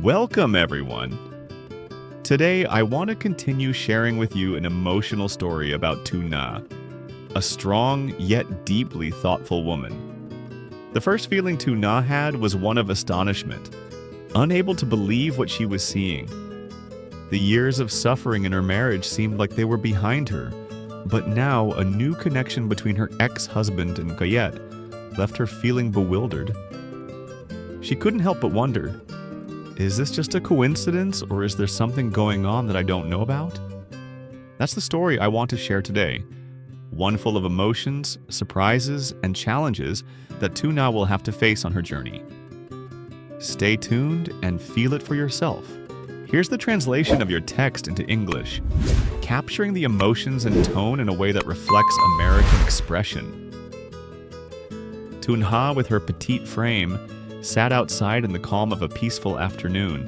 Welcome, everyone. Today, I want to continue sharing with you an emotional story about Tuna, a strong yet deeply thoughtful woman. The first feeling Tuna had was one of astonishment, unable to believe what she was seeing. The years of suffering in her marriage seemed like they were behind her, but now a new connection between her ex-husband and Cayet left her feeling bewildered. She couldn't help but wonder, is this just a coincidence, or is there something going on that I don't know about? That's the story I want to share today, one full of emotions, surprises, and challenges that Tuna will have to face on her journey. Stay tuned and feel it for yourself. Here's the translation of your text into English, capturing the emotions and tone in a way that reflects American expression. Tuna, with her petite frame, sat outside in the calm of a peaceful afternoon,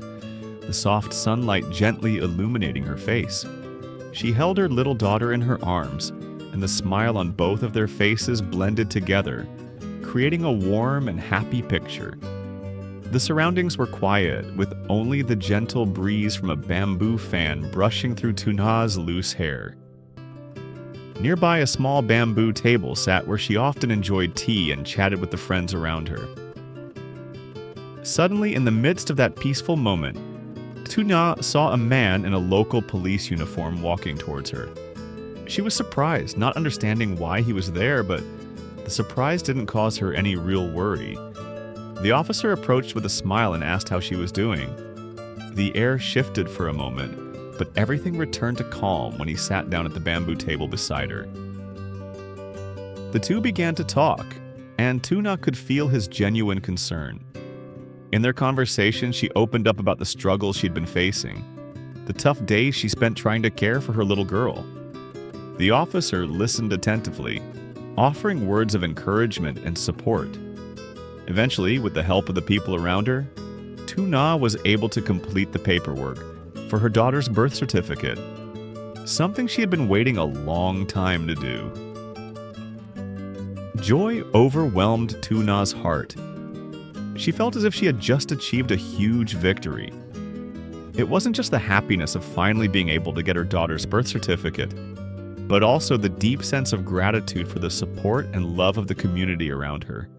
the soft sunlight gently illuminating her face. She held her little daughter in her arms, and the smile on both of their faces blended together, creating a warm and happy picture. The surroundings were quiet, with only the gentle breeze from a bamboo fan brushing through Tuna's loose hair. Nearby, a small bamboo table sat where she often enjoyed tea and chatted with the friends around her. Suddenly, in the midst of that peaceful moment, Tuna saw a man in a local police uniform walking towards her. She was surprised, not understanding why he was there, but the surprise didn't cause her any real worry. The officer approached with a smile and asked how she was doing. The air shifted for a moment, but everything returned to calm when he sat down at the bamboo table beside her. The two began to talk, and Tuna could feel his genuine concern. In their conversation, she opened up about the struggles she'd been facing, the tough days she spent trying to care for her little girl. The officer listened attentively, offering words of encouragement and support. Eventually, with the help of the people around her, Tuna was able to complete the paperwork for her daughter's birth certificate, something she had been waiting a long time to do. Joy overwhelmed Tuna's heart. She felt as if she had just achieved a huge victory. It wasn't just the happiness of finally being able to get her daughter's birth certificate, but also the deep sense of gratitude for the support and love of the community around her.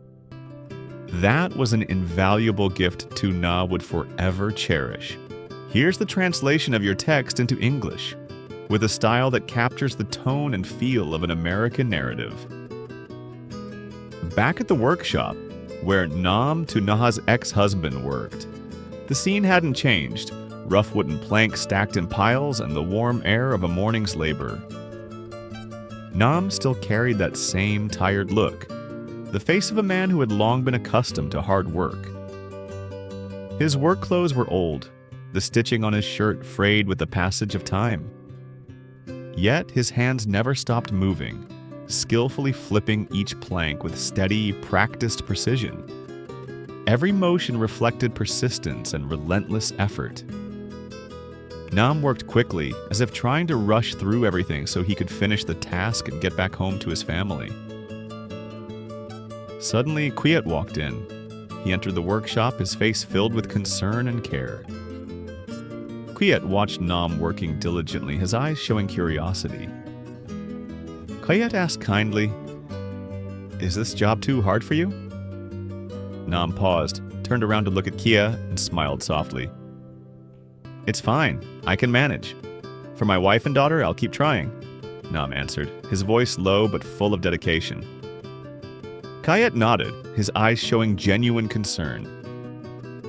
That was an invaluable gift Tuna would forever cherish. Here's the translation of your text into English, with a style that captures the tone and feel of an American narrative. Back at the workshop, where Tuna's ex-husband worked, the scene hadn't changed, rough wooden planks stacked in piles and the warm air of a morning's labor. Nam still carried that same tired look, the face of a man who had long been accustomed to hard work. His work clothes were old, the stitching on his shirt frayed with the passage of time. Yet his hands never stopped moving, skillfully flipping each plank with steady, practiced precision. Every motion reflected persistence and relentless effort. Nam worked quickly, as if trying to rush through everything so he could finish the task and get back home to his family. Suddenly, Cayet walked in. He entered the workshop, his face filled with concern and care. Cayet watched Nam working diligently, his eyes showing curiosity. Cayet asked kindly, "Is this job too hard for you?" Nam paused, turned around to look at Cayet, and smiled softly. "It's fine. I can manage. For my wife and daughter, I'll keep trying," Nam answered, his voice low but full of dedication. Cayet nodded, his eyes showing genuine concern.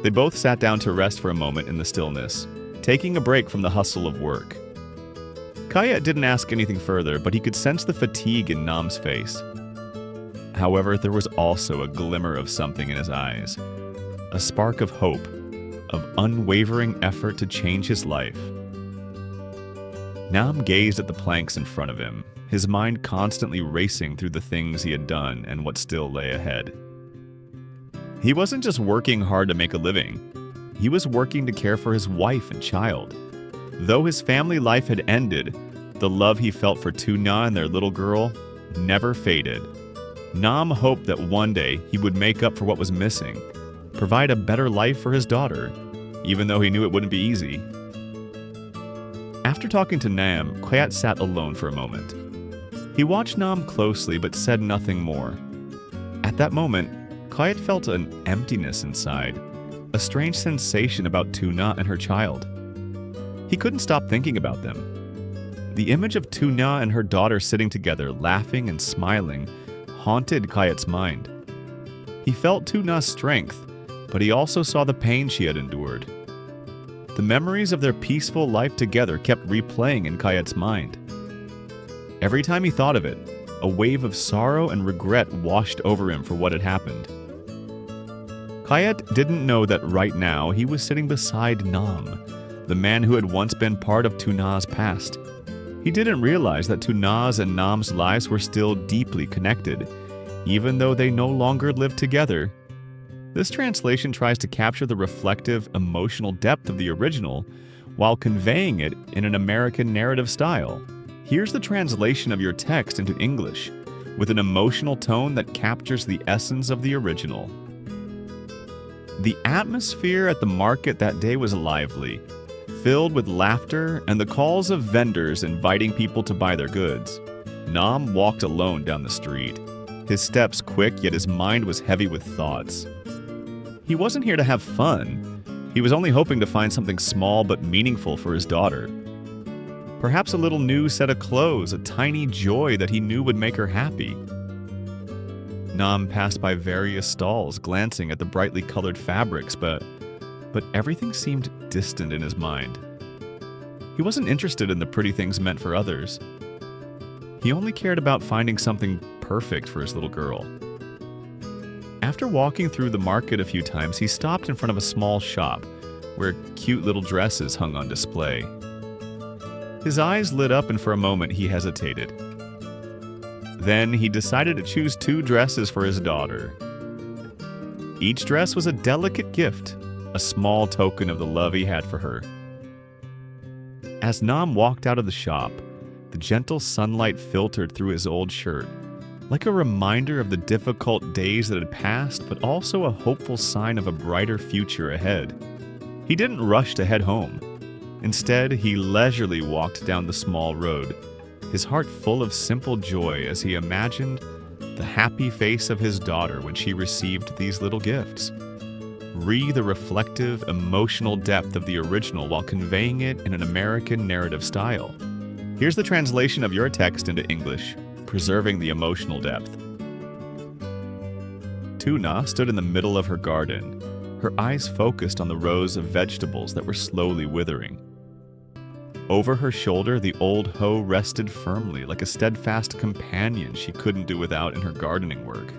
They both sat down to rest for a moment in the stillness, taking a break from the hustle of work. Cayet didn't ask anything further, but he could sense the fatigue in Nam's face. However, there was also a glimmer of something in his eyes, a spark of hope, of unwavering effort to change his life. Nam gazed at the planks in front of him, his mind constantly racing through the things he had done and what still lay ahead. He wasn't just working hard to make a living. He was working to care for his wife and child. Though his family life had ended, the love he felt for Tuna and their little girl never faded. Nam hoped that one day he would make up for what was missing, provide a better life for his daughter, even though he knew it wouldn't be easy. After talking to Nam, Cayet sat alone for a moment. He watched Nam closely but said nothing more. At that moment, Cayet felt an emptiness inside, a strange sensation about Tuna and her child. He couldn't stop thinking about them. The image of Tu Nha and her daughter sitting together, laughing and smiling, haunted Cayet's mind. He felt Tu Nha's strength, but he also saw the pain she had endured. The memories of their peaceful life together kept replaying in Cayet's mind. Every time he thought of it, a wave of sorrow and regret washed over him for what had happened. Cayet didn't know that right now he was sitting beside Nam, the man who had once been part of Tu Nha's past. He didn't realize that Tu Nha's and Nam's lives were still deeply connected, even though they no longer lived together. This translation tries to capture the reflective, emotional depth of the original while conveying it in an American narrative style. Here's the translation of your text into English, with an emotional tone that captures the essence of the original. The atmosphere at the market that day was lively, filled with laughter and the calls of vendors inviting people to buy their goods. Nam walked alone down the street, his steps quick, yet his mind was heavy with thoughts. He wasn't here to have fun. He was only hoping to find something small but meaningful for his daughter. Perhaps a little new set of clothes, a tiny joy that he knew would make her happy. Nam passed by various stalls, glancing at the brightly colored fabrics, but everything seemed distant in his mind. He wasn't interested in the pretty things meant for others. He only cared about finding something perfect for his little girl. After walking through the market a few times, he stopped in front of a small shop where cute little dresses hung on display. His eyes lit up and for a moment he hesitated. Then he decided to choose 2 dresses for his daughter. Each dress was a delicate gift, a small token of the love he had for her. As Nam walked out of the shop, the gentle sunlight filtered through his old shirt, like a reminder of the difficult days that had passed, but also a hopeful sign of a brighter future ahead. He didn't rush to head home. Instead, he leisurely walked down the small road, his heart full of simple joy as he imagined the happy face of his daughter when she received these little gifts. Read the reflective, emotional depth of the original while conveying it in an American narrative style. Here's the translation of your text into English, preserving the emotional depth. Tuna stood in the middle of her garden, her eyes focused on the rows of vegetables that were slowly withering. Over her shoulder, the old hoe rested firmly, like a steadfast companion she couldn't do without in her gardening work.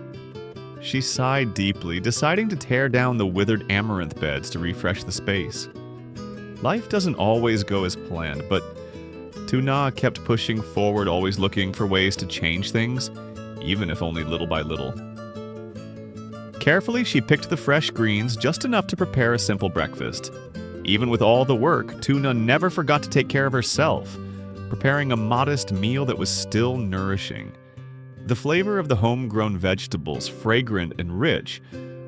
She sighed deeply, deciding to tear down the withered amaranth beds to refresh the space. Life doesn't always go as planned, but Tu Nha kept pushing forward, always looking for ways to change things, even if only little by little. Carefully, she picked the fresh greens, just enough to prepare a simple breakfast. Even with all the work, Tu Nha never forgot to take care of herself, preparing a modest meal that was still nourishing. The flavor of the homegrown vegetables, fragrant and rich,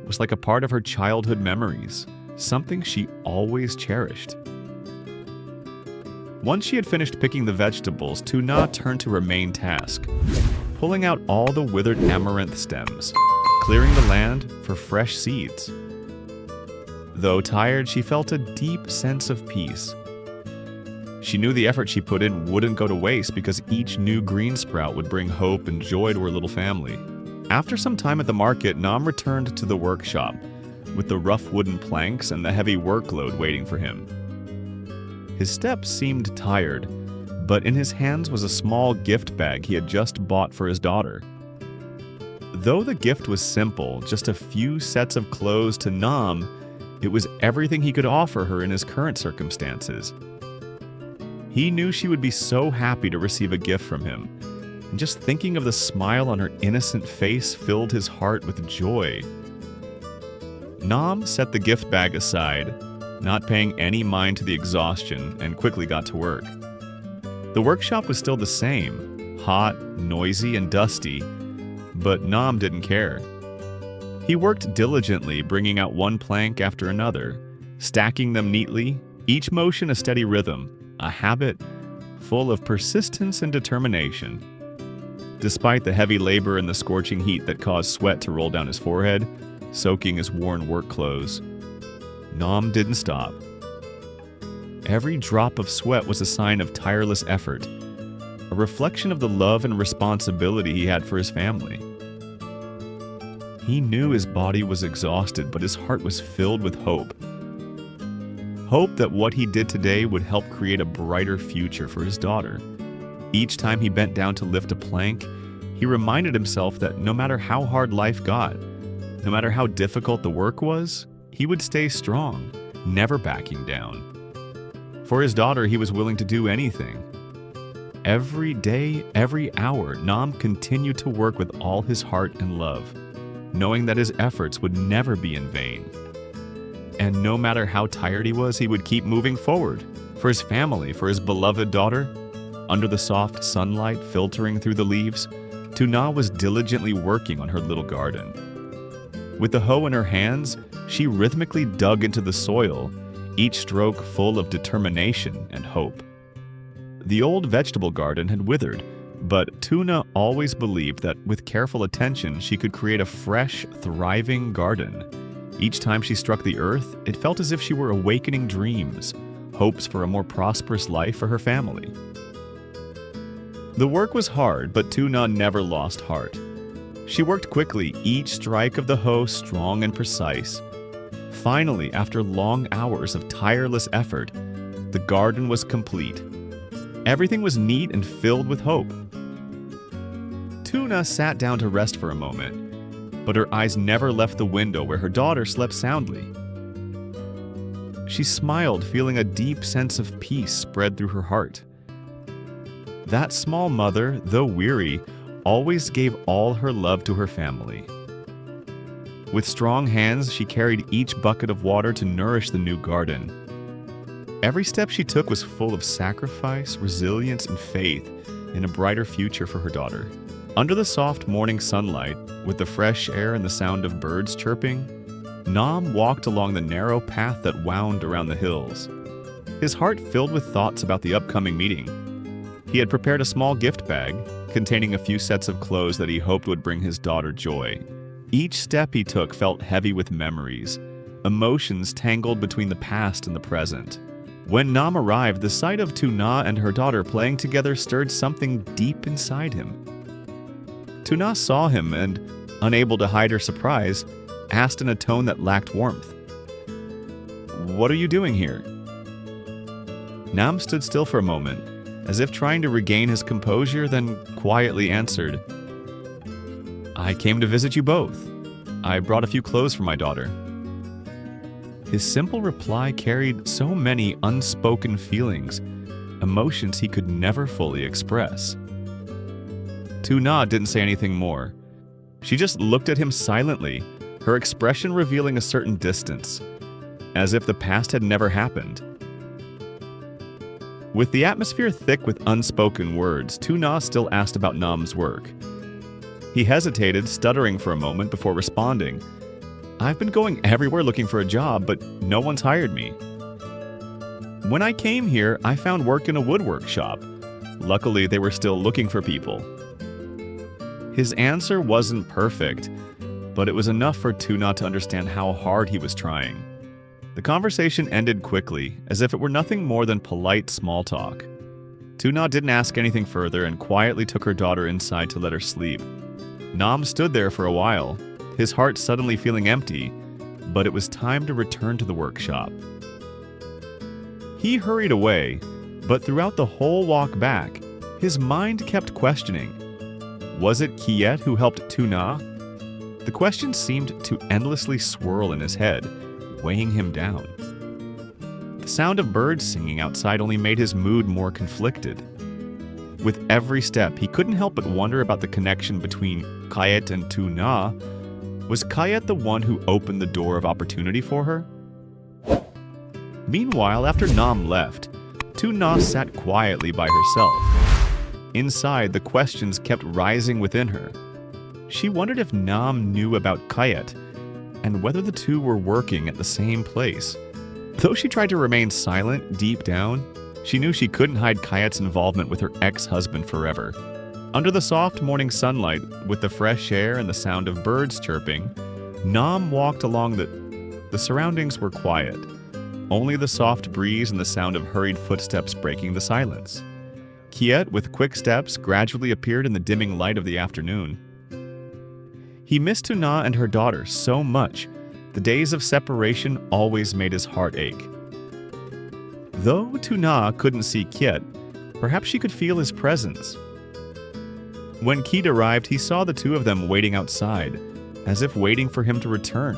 was like a part of her childhood memories, something she always cherished. Once she had finished picking the vegetables, Tu Nha turned to her main task, pulling out all the withered amaranth stems, clearing the land for fresh seeds. Though tired, she felt a deep sense of peace. She knew the effort she put in wouldn't go to waste because each new green sprout would bring hope and joy to her little family. After some time at the market, Nam returned to the workshop, with the rough wooden planks and the heavy workload waiting for him. His steps seemed tired, but in his hands was a small gift bag he had just bought for his daughter. Though the gift was simple, just a few sets of clothes to Nam, it was everything he could offer her in his current circumstances. He knew she would be so happy to receive a gift from him, and just thinking of the smile on her innocent face filled his heart with joy. Nam set the gift bag aside, not paying any mind to the exhaustion, and quickly got to work. The workshop was still the same, hot, noisy, and dusty, but Nam didn't care. He worked diligently, bringing out one plank after another, stacking them neatly, each motion a steady rhythm, a habit full of persistence and determination. Despite the heavy labor and the scorching heat that caused sweat to roll down his forehead, soaking his worn work clothes, Nam didn't stop. Every drop of sweat was a sign of tireless effort, a reflection of the love and responsibility he had for his family. He knew his body was exhausted, but his heart was filled with hope. Hope that what he did today would help create a brighter future for his daughter. Each time he bent down to lift a plank, he reminded himself that no matter how hard life got, no matter how difficult the work was, he would stay strong, never backing down. For his daughter, he was willing to do anything. Every day, every hour, Nam continued to work with all his heart and love, knowing that his efforts would never be in vain. And no matter how tired he was, he would keep moving forward, for his family, for his beloved daughter. Under the soft sunlight filtering through the leaves, Tu Nha was diligently working on her little garden. With the hoe in her hands, she rhythmically dug into the soil, each stroke full of determination and hope. The old vegetable garden had withered, but Tuna always believed that with careful attention she could create a fresh, thriving garden. Each time she struck the earth, it felt as if she were awakening dreams, hopes for a more prosperous life for her family. The work was hard, but Tuna never lost heart. She worked quickly, each strike of the hoe strong and precise. Finally, after long hours of tireless effort, the garden was complete. Everything was neat and filled with hope. Tuna sat down to rest for a moment, but her eyes never left the window where her daughter slept soundly. She smiled, feeling a deep sense of peace spread through her heart. That small mother, though weary, always gave all her love to her family. With strong hands, she carried each bucket of water to nourish the new garden. Every step she took was full of sacrifice, resilience, and faith in a brighter future for her daughter. Under the soft morning sunlight, with the fresh air and the sound of birds chirping, Nam walked along the narrow path that wound around the hills. His heart filled with thoughts about the upcoming meeting. He had prepared a small gift bag containing a few sets of clothes that he hoped would bring his daughter joy. Each step he took felt heavy with memories, emotions tangled between the past and the present. When Nam arrived, the sight of Tu Nha and her daughter playing together stirred something deep inside him. Tu Nha saw him and, unable to hide her surprise, asked in a tone that lacked warmth, "What are you doing here?" Nam stood still for a moment, as if trying to regain his composure, then quietly answered, "I came to visit you both. I brought a few clothes for my daughter." His simple reply carried so many unspoken feelings, emotions he could never fully express. Tu Nha didn't say anything more. She just looked at him silently, her expression revealing a certain distance, as if the past had never happened. With the atmosphere thick with unspoken words, Tu Nha still asked about Nam's work. He hesitated, stuttering for a moment before responding, "I've been going everywhere looking for a job, but no one's hired me. When I came here, I found work in a woodwork shop. Luckily, they were still looking for people." His answer wasn't perfect, but it was enough for Tu Nha to understand how hard he was trying. The conversation ended quickly, as if it were nothing more than polite small talk. Tu Nha didn't ask anything further and quietly took her daughter inside to let her sleep. Nam stood there for a while, his heart suddenly feeling empty, but it was time to return to the workshop. He hurried away, but throughout the whole walk back, his mind kept questioning. Was it Cayet who helped Tu Nha? The question seemed to endlessly swirl in his head, weighing him down. The sound of birds singing outside only made his mood more conflicted. With every step, he couldn't help but wonder about the connection between Cayet and Tu Nha. Was Cayet the one who opened the door of opportunity for her? Meanwhile, after Nam left, Tu Nha sat quietly by herself. Inside, the questions kept rising within her. She wondered if Nam knew about Cayet, and whether the two were working at the same place. Though she tried to remain silent deep down, she knew she couldn't hide Cayet's involvement with her ex-husband forever. Under the soft morning sunlight, with the fresh air and the sound of birds chirping, Nam walked along the surroundings were quiet. Only the soft breeze and the sound of hurried footsteps breaking the silence. Cayet, with quick steps, gradually appeared in the dimming light of the afternoon. He missed Tuna and her daughter so much. The days of separation always made his heart ache. Though Tuna couldn't see Cayet, perhaps she could feel his presence. When Cayet arrived, he saw the two of them waiting outside, as if waiting for him to return,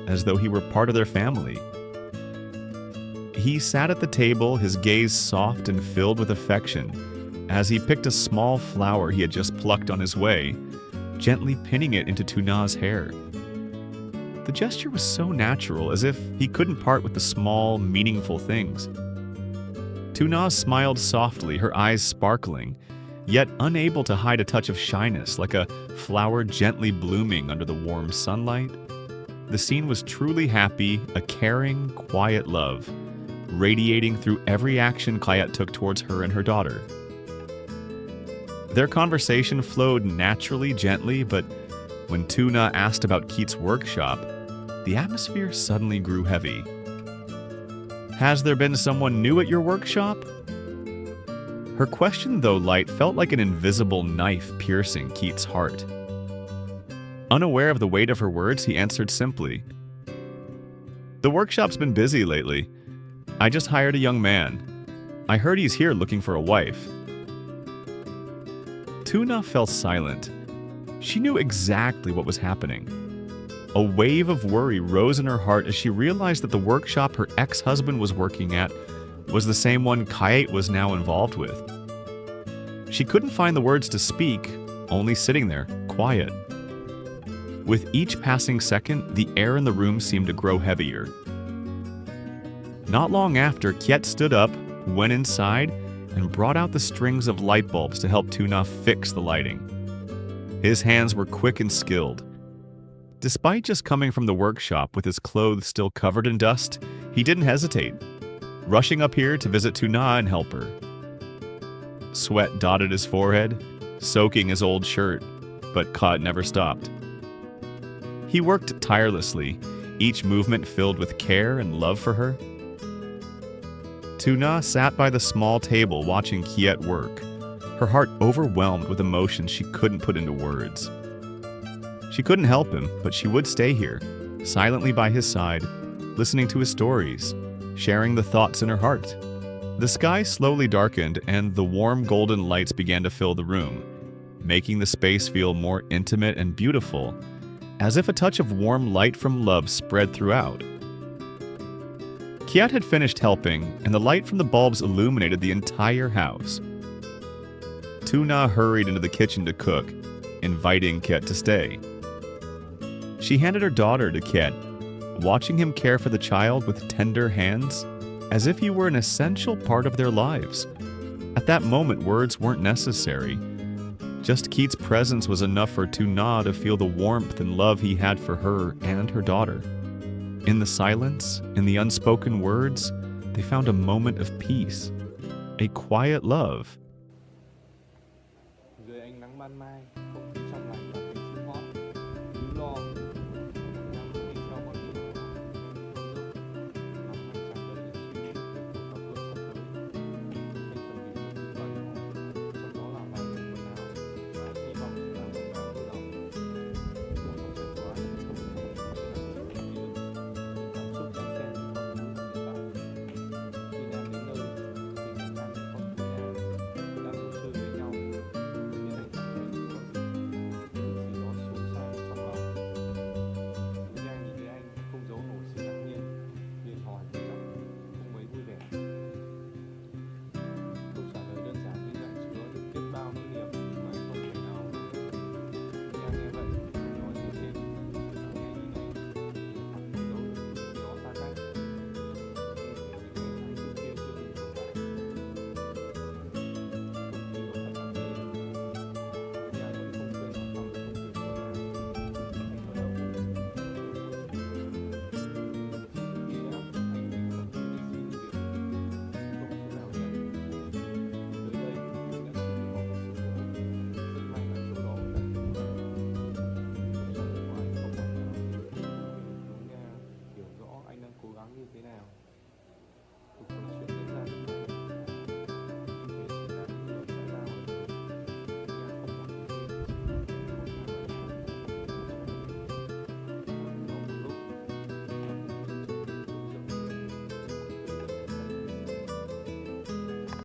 as though he were part of their family. He sat at the table, his gaze soft and filled with affection, as he picked a small flower he had just plucked on his way, gently pinning it into Tuna's hair. The gesture was so natural, as if he couldn't part with the small, meaningful things. Tuna smiled softly, her eyes sparkling, yet unable to hide a touch of shyness, like a flower gently blooming under the warm sunlight. The scene was truly happy, a caring, quiet love, radiating through every action Cayet took towards her and her daughter. Their conversation flowed naturally, gently, but when Tuna asked about Cayet's workshop, the atmosphere suddenly grew heavy. "Has there been someone new at your workshop?" Her question, though light, felt like an invisible knife piercing Cayet's heart. Unaware of the weight of her words, he answered simply, "The workshop's been busy lately. I just hired a young man. I heard he's here looking for a wife." Tuna fell silent. She knew exactly what was happening. A wave of worry rose in her heart as she realized that the workshop her ex-husband was working at was the same one Cayet was now involved with. She couldn't find the words to speak, only sitting there, quiet. With each passing second, the air in the room seemed to grow heavier. Not long after, Cayet stood up, went inside, and brought out the strings of light bulbs to help Tuna fix the lighting. His hands were quick and skilled. Despite just coming from the workshop with his clothes still covered in dust, he didn't hesitate, rushing up here to visit Tuna and help her. Sweat dotted his forehead, soaking his old shirt, but Cayet never stopped. He worked tirelessly, each movement filled with care and love for her. Tuna sat by the small table watching Cayet work, her heart overwhelmed with emotions she couldn't put into words. She couldn't help him, but she would stay here, silently by his side, listening to his stories, sharing the thoughts in her heart. The sky slowly darkened, and the warm golden lights began to fill the room, making the space feel more intimate and beautiful, as if a touch of warm light from love spread throughout. Cayet had finished helping, and the light from the bulbs illuminated the entire house. Tuna hurried into the kitchen to cook, inviting Cayet to stay. She handed her daughter to Cayet, watching him care for the child with tender hands, as if he were an essential part of their lives. At that moment, words weren't necessary. Just Cayet's presence was enough for Tuna to feel the warmth and love he had for her and her daughter. In the silence, in the unspoken words, they found a moment of peace, a quiet love